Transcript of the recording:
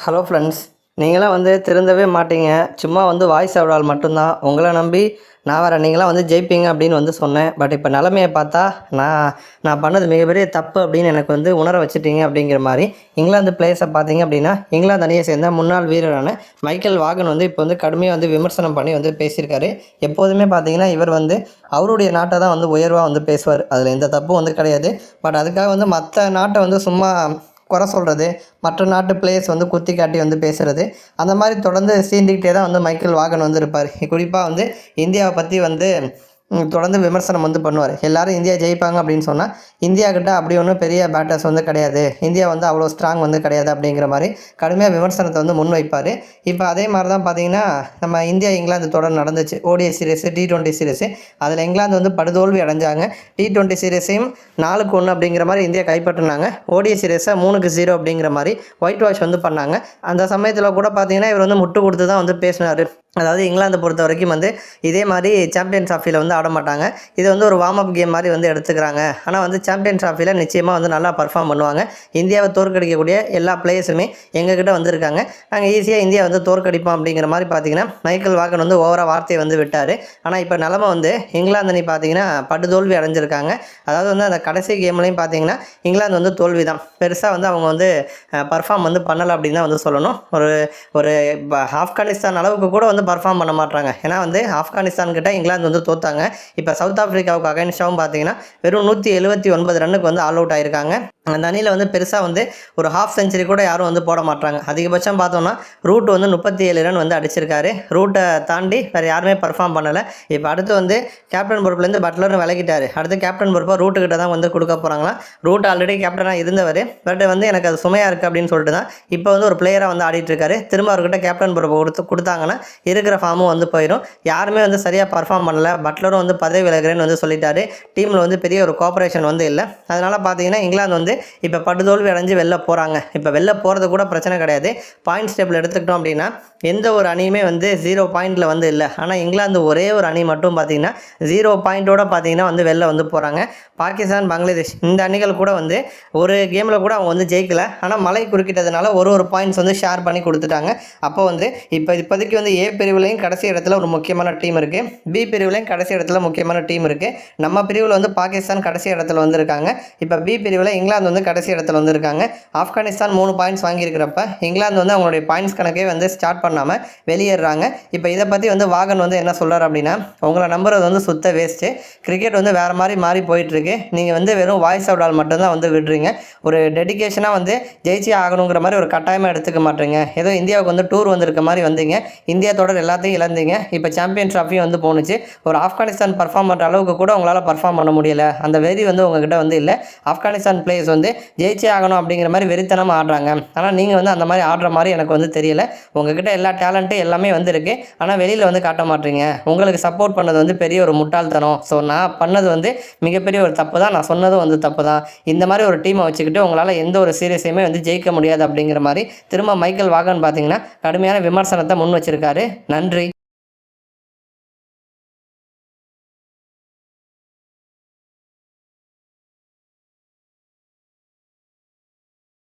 Hello friends, நீங்களாம் திருந்தவே மாட்டீங்க. சும்மா வாய்ஸ் ஓவரால் மட்டும்தான். உங்கள நம்பி நான் வரேன். நீங்களாம் ஜெயிப்பீங்க அப்படின்னு சொன்னேன். பட் இப்போ நிலமைய பார்த்தா நான் பண்ணது மிகப்பெரிய தப்பு அப்படின்னு எனக்கு உணர வச்சுட்டீங்க அப்படிங்கிற மாதிரி. இங்கிலாந்து பிளேயர்ஸை பார்த்தீங்க அப்படின்னா, இங்கிலாந்து அணியை சேர்ந்த முன்னாள் வீரரான மைக்கேல் வாகன் இப்போ கடுமையாக விமர்சனம் பண்ணி பேசியிருக்காரு. எப்போதுமே பார்த்தீங்கன்னா இவர் அவருடைய நாட்டை தான் உயர்வாக பேசுவார். அதில் எந்த தப்பும் கிடையாது. பட் அதுக்காக மற்ற நாட்டை சும்மா குறை சொல்கிறது, மற்ற நாட்டு பிளேயர்ஸ் குத்தி காட்டி பேசுகிறது, அந்த மாதிரி தொடர்ந்து சீண்டிக்கிட்டே தான் மைக்கேல் வாகன் இருப்பார். குறிப்பாக இந்தியாவை பற்றி தொடர்ந்து விமர்சனம் பண்ணுவார். எல்லோரும் இந்தியா ஜெயிப்பாங்க அப்படின்னு சொன்னால், இந்தியா கிட்ட அப்படி ஒன்றும் பெரிய பேட்டர்ஸ் கிடையாது, இந்தியா அவ்வளோ ஸ்ட்ராங் கிடையாது அப்படிங்கிற மாதிரி கடுமையாக விமர்சனத்தை முன் வைப்பார். இப்போ அதே மாதிரி தான் பார்த்தீங்கன்னா, நம்ம இந்தியா இங்கிலாந்து தொடர் நடந்துச்சு. ODI series, T20 series. அதில் இங்கிலாந்து படுதோல்வி அடைஞ்சாங்க. T20 சீரீஸையும் 4-1 அப்படிங்கிற மாதிரி இந்தியா கைப்பற்றினாங்க. ஓடிஐ சீரீஸை 3-0 அப்படிங்கிற மாதிரி ஒயிட் வாஷ் பண்ணாங்க. அந்த சமயத்தில் கூட பார்த்தீங்கன்னா இவர் முட்டு கொடுத்து தான் பேசினார். அதாவது இங்கிலாந்தை பொறுத்த வரைக்கும் இதே மாதிரி சாம்பியன்ஸ் ட்ராஃபியில் ஆட மாட்டாங்க. இது ஒரு வார்ம் அப் கேம் மாதிரி எடுத்துக்கிறாங்க. ஆனால் சாம்பியன்ஸ் ட்ராஃபியில் நிச்சயமாக நல்லா பர்ஃபார்ம் பண்ணுவாங்க. இந்தியாவை தோற்கடிக்கக்கூடிய எல்லா பிளேயர்ஸுமே எங்ககிட்ட வந்திருக்காங்க. நாங்கள் ஈஸியாக இந்தியா தோற்கடிப்போம் அப்படிங்கிற மாதிரி பார்த்தீங்கன்னா மைக்கேல் வாகன் ஓவராக வார்த்தையை விட்டார். ஆனால் இப்போ நிலமை இங்கிலாந்து அணி பார்த்தீங்கன்னா படுதோல்வி அடைஞ்சிருக்காங்க. அதாவது அந்த கடைசி கேம்லையும் பார்த்தீங்கன்னா இங்கிலாந்து தோல்வி தான். பெருசாக அவங்க பர்ஃபார்ம் பண்ணலை அப்படின்னு தான் சொல்லணும். ஒரு ஆப்கானிஸ்தான் அளவுக்கு கூட பர்ஃபார்ம் பண்ண மாட்டாங்க. ஏன்னா ஆப்கானிஸ்தான் கிட்ட இங்கிலாந்து தோத்தாங்க. இப்போ சவுத் ஆஃப்ரிக்காவுக்கு அகைன்ஸ்டாகவும் பார்த்தீங்கன்னா வெறும் 179 ரன்னுக்கு ஆல் அவுட் ஆயிருக்காங்க. அந்த அணியில் பெருசாக ஒரு ஹாஃப் செஞ்சுரி கூட யாரும் போட மாட்டாங்க. அதிகபட்சம் பார்த்தோம்னா ரூட் 37 ரன் அடிச்சிருக்காரு. ரூட்டை தாண்டி வேறு யாருமே பர்ஃபார்ம் பண்ணலை. இப்போ அடுத்து கேப்டன் பொறுப்புலேருந்து பட்லரும் விலகிட்டார். அடுத்து கேப்டன் பொறுப்பாக ரூட்டுக்கிட்ட தான் கொடுக்க போகிறாங்களாம். ரூட் ஆல்ரெடி கேப்டனாக இருந்தவர். பட் எனக்கு அது சுமையாக இருக்குது அப்படின்னு சொல்லிட்டு தான் இப்போ ஒரு பிளேயராக ஆடிட்டுருக்காரு. திரும்ப அவர்கிட்ட கேப்டன் பொறுப்பை கொடுத்தாங்கன்னா இருக்கிற ஃபார்மும் போயிடும். யாருமே சரியாக பர்ஃபார்ம் பண்ணலை. பட்லரும் பதவி விலகிறேன்னு சொல்லிட்டாரு. டீமில் பெரிய ஒரு கோஆப்ரேஷன் இல்லை. அதனால் பார்த்தீங்கன்னா இங்கிலாந்து இப்போ படுதோல்வி அடைஞ்சு வெளில போகிறாங்க. இப்போ வெளில போகிறது கூட பிரச்சனை கிடையாது. பாயிண்ட்ஸ் டேபிள் எடுத்துக்கிட்டோம் அப்படின்னா எந்த ஒரு அணியுமே 0 பாயிண்டில் இல்லை. ஆனால் இங்கிலாந்து ஒரே ஒரு அணி மட்டும் பார்த்தீங்கன்னா 0 பாயிண்ட்டோடு பார்த்தீங்கன்னா வெளில போகிறாங்க. பாகிஸ்தான், பங்களாதேஷ் இந்த அணிகள் கூட ஒரு கேமில் கூட அவங்க ஜெயிக்கலை. ஆனால் மழை குறுக்கிட்டதுனால ஒரு பாயிண்ட்ஸ் ஷேர் பண்ணி கொடுத்துட்டாங்க. அப்போ இப்போ இப்போதைக்கு ஏ பிரிவுலையும் கடைசி இடத்துல ஒரு முக்கியமான டீம் இருக்குது. பி பிரிவுலையும் கடைசி இடத்துல முக்கியமான டீம் இருக்குது. நம்ம பிரிவில் பாகிஸ்தான் கடைசி இடத்துல இருக்காங்க. இப்போ பி பிரிவில் இங்கிலாந்து கடைசி இடத்துல இருக்காங்க. ஆப்கானிஸ்தான் 3 பாயிண்ட்ஸ் வாங்கியிருக்கிறப்ப இங்கிலாந்து அவங்களுடைய பாயிண்ட்ஸ் கணக்கே ஸ்டார்ட் பண்ணாமல் வெளியேறாங்க. இப்போ இதை பற்றி வாகன் என்ன சொல்கிறார் அப்படின்னா, உங்களை நம்புறது சுத்த வேஸ்ட்டு. கிரிக்கெட் வேறு மாதிரி மாறி போயிட்டுருக்கு. நீங்கள் வெறும் வாய்ஸ் அவுட் ஆல் மட்டும்தான் விடுறீங்க. ஒரு டெடிக்கேஷனாக ஜெயிச்சே ஆகணுங்கிற மாதிரி ஒரு கட்டாயமாக எடுத்துக்க மாட்டீங்க. ஏதோ இந்தியாவுக்கு டூர் வந்திருக்க மாதிரி வந்தீங்க. இந்தியா தொடர் எல்லாத்தையும் இழந்தீங்க. இப்போ சாம்பியன் ட்ராஃபியும் போணுச்சு. ஒரு ஆப்கானிஸ்தான் பர்ஃபார்ம் பண்ணுற அளவுக்கு கூட உங்களால் பர்ஃபார்ம் பண்ண முடியலை. அந்த வெறி உங்ககிட்ட இல்லை. ஆப்கானிஸ்தான் பிளேயர்ஸ் ஜெயிச்சே ஆகணும் அப்படிங்கிற மாதிரி வெறித்தனமாக ஆடுறாங்க. ஆனால் நீங்கள் அந்த மாதிரி ஆடுற மாதிரி எனக்கு தெரியலை. உங்ககிட்ட எல்லா டேலண்ட்டு எல்லாமே இருக்குது. ஆனால் வெளியில் காட்ட மாட்டீங்க. உங்களுக்கு சப்போர்ட் பண்ணது பெரிய ஒரு முட்டாள்தனம். ஸோ நான் பண்ணது மிகப்பெரிய ஒரு தப்பு தான். நான் சொன்னதும் தப்பு தான். இந்த மாதிரி ஒரு டீமை வச்சுக்கிட்டு உங்களால் எந்த ஒரு சீரியஸையுமே ஜெயிக்க முடியாது அப்படிங்கிற மாதிரி திரும்ப மைக்கேல் வாகன் பார்த்தீங்கன்னா கடுமையான விமர்சனத்தை முன் வச்சிருக்காரு. நன்றி.